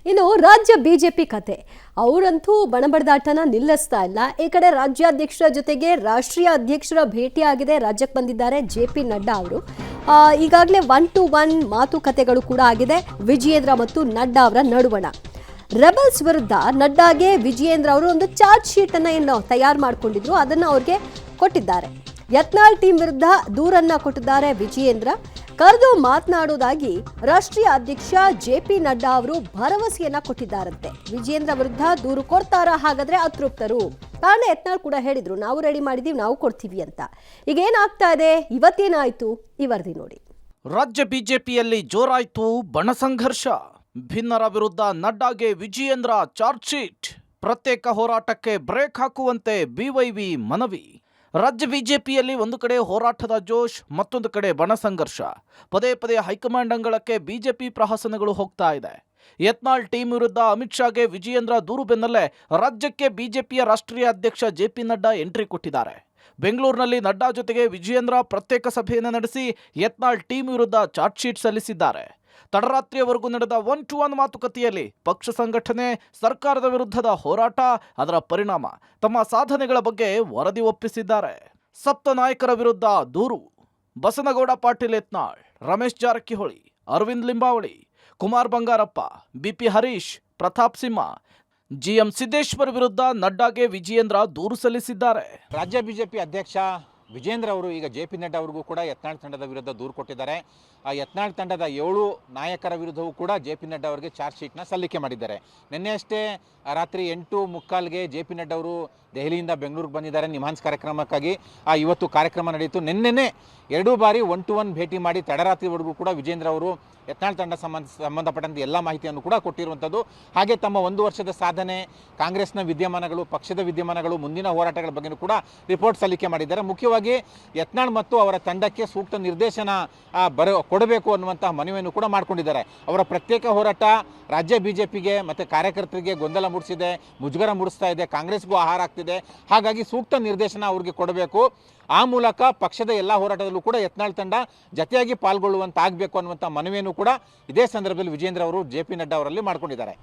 ಇನ್ನು ರಾಜ್ಯ ಬಿಜೆಪಿ ಕತೆ ಅವರಂತೂ ಬಣಬಡದಾಟನ ನಿಲ್ಲಿಸ್ತಾ ಇಲ್ಲ. ಈ ಕಡೆ ರಾಜ್ಯಾಧ್ಯಕ್ಷರ ಜೊತೆಗೆ ರಾಷ್ಟ್ರೀಯ ಅಧ್ಯಕ್ಷರ ಭೇಟಿಯಾಗಿದೆ. ರಾಜ್ಯಕ್ಕೆ ಬಂದಿದ್ದಾರೆ ಜೆ.ಪಿ. ನಡ್ಡಾ ಅವರು. ಈಗಾಗಲೇ 1-to-1 ಮಾತುಕತೆಗಳು ಕೂಡ ಆಗಿದೆ ವಿಜಯೇಂದ್ರ ಮತ್ತು ನಡ್ಡಾ ಅವರ ನಡುವಣ. ರೆಬಲ್ಸ್ ವಿರುದ್ಧ ನಡ್ಡಾಗೆ ವಿಜಯೇಂದ್ರ ಅವರು ಒಂದು ಚಾರ್ಜ್ ಶೀಟ್ ಅನ್ನ ಏನು ತಯಾರು ಮಾಡಿಕೊಂಡಿದ್ರು, ಅದನ್ನ ಅವ್ರಿಗೆ ಕೊಟ್ಟಿದ್ದಾರೆ. ಯತ್ನಾಳ್ ಟೀಮ್ ವಿರುದ್ಧ ದೂರನ್ನ ಕೊಟ್ಟಿದ್ದಾರೆ ವಿಜಯೇಂದ್ರ. ಕರೆದು ಮಾತನಾಡುವುದಾಗಿ ರಾಷ್ಟ್ರೀಯ ಅಧ್ಯಕ್ಷ ಜೆ.ಪಿ. ನಡ್ಡಾ ಅವರು ಭರವಸೆಯನ್ನ ಕೊಟ್ಟಿದ್ದಾರಂತೆ. ವಿಜಯೇಂದ್ರ ವಿರುದ್ಧ ದೂರು ಕೊಡ್ತಾರಾ? ಹಾಗಾದ್ರೆ ಅತೃಪ್ತರು. ಕಾರಣ ಯತ್ನಾಳ್ ಕೂಡ ಹೇಳಿದ್ರು, ನಾವು ರೆಡಿ ಮಾಡಿದೀವಿ, ನಾವು ಕೊಡ್ತೀವಿ ಅಂತ. ಈಗ ಏನಾಗ್ತಾ ಇದೆ, ಇವತ್ತೇನಾಯ್ತು ಈ ವರದಿ ನೋಡಿ. ರಾಜ್ಯ ಬಿಜೆಪಿಯಲ್ಲಿ ಜೋರಾಯ್ತು ಬಣ ಸಂಘರ್ಷ. ಭಿನ್ನರ ವಿರುದ್ಧ ನಡ್ಡಾಗೆ ವಿಜಯೇಂದ್ರ ಚಾರ್ಜ್ ಶೀಟ್. ಪ್ರತ್ಯೇಕ ಹೋರಾಟಕ್ಕೆ ಬ್ರೇಕ್ ಹಾಕುವಂತೆ ಬಿವೈವಿ ಮನವಿ. ರಾಜ್ಯ ಬಿಜೆಪಿಯಲ್ಲಿ ಒಂದು ಕಡೆ ಹೋರಾಟದ ಜೋಶ್, ಮತ್ತೊಂದು ಕಡೆ ಬಣ ಸಂಘರ್ಷ. ಪದೇ ಪದೇ ಹೈಕಮಾಂಡ್ ಅಂಗಳಕ್ಕೆ ಬಿಜೆಪಿ ಪ್ರಹಸನಗಳು ಹೋಗ್ತಾ ಇದೆ. ಯತ್ನಾಳ್ ಟೀಮ್ ವಿರುದ್ಧ ಅಮಿತ್ ಶಾಗೆ ವಿಜಯೇಂದ್ರ ದೂರು ಬೆನ್ನಲ್ಲೇ ರಾಜ್ಯಕ್ಕೆ ಬಿಜೆಪಿಯ ರಾಷ್ಟ್ರೀಯ ಅಧ್ಯಕ್ಷ ಜೆ.ಪಿ. ನಡ್ಡಾ ಎಂಟ್ರಿ ಕೊಟ್ಟಿದ್ದಾರೆ. ಬೆಂಗಳೂರಿನಲ್ಲಿ ನಡ್ಡಾ ಜೊತೆಗೆ ವಿಜಯೇಂದ್ರ ಪ್ರತ್ಯೇಕ ಸಭೆಯನ್ನು ನಡೆಸಿ ಯತ್ನಾಳ್ ಟೀಮ್ ವಿರುದ್ಧ ಚಾರ್ಜ್ ಶೀಟ್ ಸಲ್ಲಿಸಿದ್ದಾರೆ. ತಡರಾತ್ರಿಯವರೆಗೂ ನಡೆದ 1-to-1 ಮಾತುಕತೆಯಲ್ಲಿ ಪಕ್ಷ ಸಂಘಟನೆ, ಸರ್ಕಾರದ ವಿರುದ್ಧದ ಹೋರಾಟ, ಅದರ ಪರಿಣಾಮ, ತಮ್ಮ ಸಾಧನೆಗಳ ಬಗ್ಗೆ ವರದಿ ಒಪ್ಪಿಸಿದ್ದಾರೆ. ಸಪ್ತ ನಾಯಕರ ವಿರುದ್ಧ ದೂರು. ಬಸನಗೌಡ ಪಾಟೀಲ್ ಯತ್ನಾಳ್, ರಮೇಶ್ ಜಾರಕಿಹೊಳಿ, ಅರವಿಂದ್ ಲಿಂಬಾವಳಿ, ಕುಮಾರ್ ಬಂಗಾರಪ್ಪ, ಬಿ.ಪಿ. ಹರೀಶ್, ಪ್ರತಾಪ್ ಸಿಂಹ, ಜಿ.ಎಂ. ಸಿದ್ದೇಶ್ವರ್ ವಿರುದ್ಧ ನಡ್ಡಾಗೆ ವಿಜಯೇಂದ್ರ ದೂರು ಸಲ್ಲಿಸಿದ್ದಾರೆ. ರಾಜ್ಯ ಬಿಜೆಪಿ ಅಧ್ಯಕ್ಷ ವಿಜೇಂದ್ರ ಅವರು ಈಗ ಜೆ.ಪಿ. ನಡ್ಡಾ ಅವರಿಗೂ ಕೂಡ ಯತ್ನಾಳ್ ತಂಡದ ವಿರುದ್ಧ ದೂರು ಕೊಟ್ಟಿದ್ದಾರೆ. ಆ ಯತ್ನಾಳ್ ತಂಡದ 7 ನಾಯಕರ ವಿರುದ್ಧವೂ ಕೂಡ ಜೆ.ಪಿ. ನಡ್ಡಾ ಅವರಿಗೆ ಚಾರ್ಜ್ ಶೀಟ್ನ ಸಲ್ಲಿಕೆ ಮಾಡಿದ್ದಾರೆ. ನಿನ್ನೆ ಅಷ್ಟೇ ರಾತ್ರಿ 8:45ಗೆ ಜೆ.ಪಿ. ನಡ್ಡಾ ಅವರು ದೆಹಲಿಯಿಂದ ಬೆಂಗಳೂರಿಗೆ ಬಂದಿದ್ದಾರೆ ನಿಮ್ಹಾನ್ಸ್ ಕಾರ್ಯಕ್ರಮಕ್ಕಾಗಿ. ಇವತ್ತು ಕಾರ್ಯಕ್ರಮ ನಡೆಯಿತು. ನಿನ್ನೆನೇ 2 ಬಾರಿ 1-to-1 ಭೇಟಿ ಮಾಡಿ ತಡರಾತ್ರಿವರೆಗೂ ಕೂಡ ವಿಜೇಂದ್ರ ಅವರು ಯತ್ನಾಳ್ ತಂಡ ಸಂಬಂಧಪಟ್ಟಂತೆ ಎಲ್ಲ ಮಾಹಿತಿಯನ್ನು ಕೂಡ ಕೊಟ್ಟಿರುವಂಥದ್ದು. ಹಾಗೆ ತಮ್ಮ 1 ವರ್ಷದ ಸಾಧನೆ, ಕಾಂಗ್ರೆಸ್ನ ವಿದ್ಯಮಾನಗಳು, ಪಕ್ಷದ ವಿದ್ಯಮಾನಗಳು, ಮುಂದಿನ ಹೋರಾಟಗಳ ಬಗ್ಗೆಯೂ ಕೂಡ ರಿಪೋರ್ಟ್ ಸಲ್ಲಿಕೆ ಮಾಡಿದ್ದಾರೆ. ಮುಖ್ಯವಾಗಿ ಯತ್ನಾಳ್ ಮತ್ತು ಅವರ ತಂಡಕ್ಕೆ ಸೂಕ್ತ ನಿರ್ದೇಶನ ಕೊಡಬೇಕು ಅನ್ನುವಂತಹ ಮನವಿಯನ್ನು ಕೂಡ ಮಾಡಿಕೊಂಡಿದ್ದಾರೆ. ಅವರ ಪ್ರತ್ಯೇಕ ಹೋರಾಟ ರಾಜ್ಯ ಬಿಜೆಪಿಗೆ ಮತ್ತು ಕಾರ್ಯಕರ್ತರಿಗೆ ಗೊಂದಲ ಮೂಡಿಸಿದೆ, ಮುಜುಗರ ಮೂಡಿಸ್ತಾ ಇದೆ, ಕಾಂಗ್ರೆಸ್ಗೂ ಆಹಾರ ಆಗ್ತಿದೆ. ಹಾಗಾಗಿ ಸೂಕ್ತ ನಿರ್ದೇಶನ ಅವರಿಗೆ ಕೊಡಬೇಕು. ಆ ಮೂಲಕ ಪಕ್ಷದ ಎಲ್ಲ ಹೋರಾಟದಲ್ಲೂ ಕೂಡ ಯತ್ನಾಳ್ ತಂಡ ಜತೆಯಾಗಿ ಪಾಲ್ಗೊಳ್ಳುವಂತಾಗಬೇಕು ಅನ್ನುವಂಥ ಮನವಿಯನ್ನು ಕೂಡ ಇದೇ ಸಂದರ್ಭದಲ್ಲಿ ವಿಜೇಂದ್ರ ಅವರು ಜೆ.ಪಿ. ನಡ್ಡಾ ಅವರಲ್ಲಿ ಮಾಡಿಕೊಂಡಿದ್ದಾರೆ.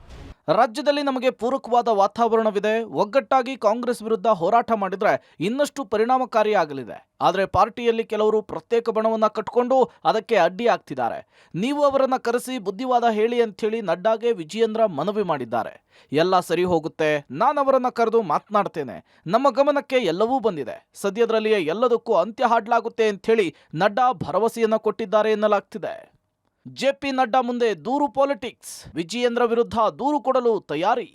ರಾಜ್ಯದಲ್ಲಿ ನಮಗೆ ಪೂರಕವಾದ ವಾತಾವರಣವಿದೆ. ಒಗ್ಗಟ್ಟಾಗಿ ಕಾಂಗ್ರೆಸ್ ವಿರುದ್ಧ ಹೋರಾಟ ಮಾಡಿದ್ರೆ ಇನ್ನಷ್ಟು ಪರಿಣಾಮಕಾರಿಯಾಗಲಿದೆ. ಆದರೆ ಪಾರ್ಟಿಯಲ್ಲಿ ಕೆಲವರು ಪ್ರತ್ಯೇಕ ಬಣವನ್ನ ಕಟ್ಕೊಂಡು ಅದಕ್ಕೆ ಅಡ್ಡಿ ಆಗ್ತಿದ್ದಾರೆ. ನೀವು ಅವರನ್ನ ಕರೆಸಿ ಬುದ್ಧಿವಾದ ಹೇಳಿ ಅಂಥೇಳಿ ನಡ್ಡಾಗೆ ವಿಜಯೇಂದ್ರ ಮನವಿ ಮಾಡಿದ್ದಾರೆ. ಎಲ್ಲ ಸರಿ ಹೋಗುತ್ತೆ, ನಾನವರನ್ನ ಕರೆದು ಮಾತನಾಡ್ತೇನೆ, ನಮ್ಮ ಗಮನಕ್ಕೆ ಎಲ್ಲವೂ ಬಂದಿದೆ, ಸದ್ಯದಲ್ಲಿಯೇ ಎಲ್ಲದಕ್ಕೂ ಅಂತ್ಯ ಹಾಡಲಾಗುತ್ತೆ ಅಂಥೇಳಿ ನಡ್ಡಾ ಭರವಸೆಯನ್ನ ಕೊಟ್ಟಿದ್ದಾರೆ ಎನ್ನಲಾಗ್ತಿದೆ. ಜೆ.ಪಿ. ನಡ್ಡಾ ಮುಂದೆ ದೂರು ಪಾಲಿಟಿಕ್ಸ್. ವಿಜಯೇಂದ್ರ ವಿರುದ್ಧ ದೂರು ಕೊಡಲು ತಯಾರಿ.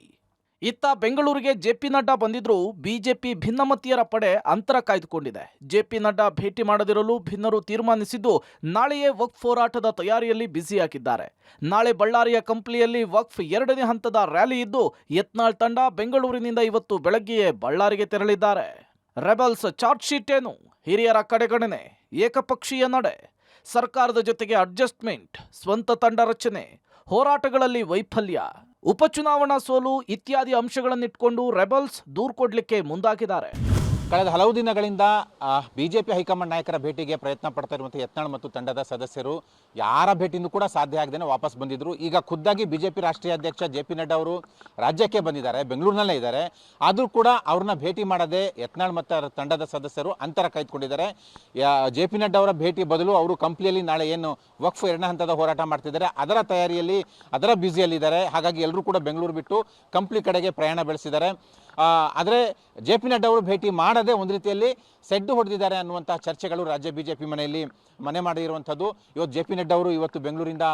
ಇತ್ತ ಬೆಂಗಳೂರಿಗೆ ಜೆ.ಪಿ. ನಡ್ಡಾ ಬಂದಿದ್ರೂ ಬಿಜೆಪಿ ಭಿನ್ನಮತೀಯರ ಪಡೆ ಅಂತರ ಕಾಯ್ದುಕೊಂಡಿದೆ. ಜೆ.ಪಿ. ನಡ್ಡಾ ಭೇಟಿ ಮಾಡದಿರಲು ಭಿನ್ನರು ತೀರ್ಮಾನಿಸಿದ್ದು ನಾಳೆಯೇ ವಕ್ಫ್ ಹೋರಾಟದ ತಯಾರಿಯಲ್ಲಿ ಬ್ಯುಸಿಯಾಗಿದ್ದಾರೆ. ನಾಳೆ ಬಳ್ಳಾರಿಯ ಕಂಪ್ಲಿಯಲ್ಲಿ ವಕ್ಫ್ 2ನೇ ಹಂತದ ರ್ಯಾಲಿ ಇದ್ದು ಯತ್ನಾಳ್ ತಂಡ ಬೆಂಗಳೂರಿನಿಂದ ಇವತ್ತು ಬೆಳಗ್ಗೆಯೇ ಬಳ್ಳಾರಿಗೆ ತೆರಳಿದ್ದಾರೆ. ರೆಬಲ್ಸ್ ಚಾರ್ಜ್ ಶೀಟ್ ಏನು? ಹಿರಿಯರ ಕಡೆಗಣನೆ, ಏಕಪಕ್ಷೀಯ ನಡೆ, ಸರ್ಕಾರದ ಜೊತೆಗೆ ಅಡ್ಜಸ್ಟ್ಮೆಂಟ್, ಸ್ವಂತ ತಂಡ ರಚನೆ, ಹೋರಾಟಗಳಲ್ಲಿ ವೈಫಲ್ಯ, ಉಪಚುನಾವಣಾ ಸೋಲು ಇತ್ಯಾದಿ ಅಂಶಗಳನ್ನಿಟ್ಕೊಂಡು ರೆಬಲ್ಸ್ ದೂರು ಕೊಡಲಿಕ್ಕೆ ಮುಂದಾಗಿದ್ದಾರೆ. ಕಳೆದ ಹಲವು ದಿನಗಳಿಂದ ಬಿಜೆಪಿ ಹೈಕಮಾಂಡ್ ನಾಯಕರ ಭೇಟಿಗೆ ಪ್ರಯತ್ನ ಪಡ್ತಾ ಇರುವಂಥ ಯತ್ನಾಳ್ ಮತ್ತು ತಂಡದ ಸದಸ್ಯರು ಯಾರ ಭೇಟಿನೂ ಕೂಡ ಸಾಧ್ಯ ಆಗದೇನೆ ವಾಪಸ್ ಬಂದಿದ್ರು. ಈಗ ಖುದ್ದಾಗಿ ಬಿಜೆಪಿ ರಾಷ್ಟ್ರೀಯ ಅಧ್ಯಕ್ಷ ಜೆ.ಪಿ. ನಡ್ಡಾ ಅವರು ರಾಜ್ಯಕ್ಕೆ ಬಂದಿದ್ದಾರೆ, ಬೆಂಗಳೂರಿನಲ್ಲೇ ಇದ್ದಾರೆ. ಆದರೂ ಕೂಡ ಅವ್ರನ್ನ ಭೇಟಿ ಮಾಡದೆ ಯತ್ನಾಳ್ ಮತ್ತು ತಂಡದ ಸದಸ್ಯರು ಅಂತರ ಕಾಯ್ದುಕೊಂಡಿದ್ದಾರೆ. ಜೆ.ಪಿ. ನಡ್ಡಾ ಅವರ ಭೇಟಿ ಬದಲು ಅವರು ಕಂಪ್ಲಿಯಲ್ಲಿ ನಾಳೆ ಏನು ವಕ್ಫ್ 2ನೇ ಹಂತದ ಹೋರಾಟ ಮಾಡ್ತಿದ್ದಾರೆ ಅದರ ತಯಾರಿಯಲ್ಲಿ, ಅದರ ಬ್ಯುಸಿಯಲ್ಲಿದ್ದಾರೆ. ಹಾಗಾಗಿ ಎಲ್ಲರೂ ಕೂಡ ಬೆಂಗಳೂರು ಬಿಟ್ಟು ಕಂಪ್ಲಿ ಕಡೆಗೆ ಪ್ರಯಾಣ ಬೆಳೆಸಿದ್ದಾರೆ. ಆದರೆ ಜೆ.ಪಿ. ನಡ್ಡಾ ಅವರು ಭೇಟಿ ಮಾಡದೆ ಒಂದು ರೀತಿಯಲ್ಲಿ ಸೆಡ್ಡು ಹೊಡೆದಿದ್ದಾರೆ ಅನ್ನುವಂಥ ಚರ್ಚೆಗಳು ರಾಜ್ಯ ಬಿಜೆಪಿ ಮನೆ ಮಾಡಿರುವಂಥದ್ದು. ಇವತ್ತು ಜೆ.ಪಿ. ನಡ್ಡಾ ಅವರು ಇವತ್ತು ಬೆಂಗಳೂರಿಂದ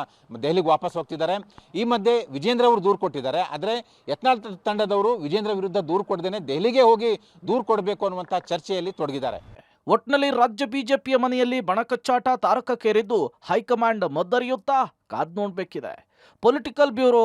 ದೆಹಲಿಗೆ ವಾಪಸ್ ಹೋಗ್ತಿದ್ದಾರೆ. ಈ ಮಧ್ಯೆ ವಿಜೇಂದ್ರ ಅವರು ದೂರು ಕೊಟ್ಟಿದ್ದಾರೆ. ಆದರೆ ಯತ್ನಾಳ್ ತಂಡದವರು ವಿಜೇಂದ್ರ ವಿರುದ್ಧ ದೂರು ಕೊಡದೇನೆ ದೆಹಲಿಗೆ ಹೋಗಿ ದೂರು ಕೊಡಬೇಕು ಅನ್ನುವಂಥ ಚರ್ಚೆಯಲ್ಲಿ ತೊಡಗಿದ್ದಾರೆ. ಒಟ್ನಲ್ಲಿ ರಾಜ್ಯ ಬಿಜೆಪಿಯ ಮನೆಯಲ್ಲಿ ಬಣಕಚ್ಚಾಟ ತಾರಕಕ್ಕೇರಿದ್ದು ಹೈಕಮಾಂಡ್ ಮದ್ದರಿಯುತ್ತಾ ಕಾದ್ ನೋಡ್ಬೇಕಿದೆ. Political bureau.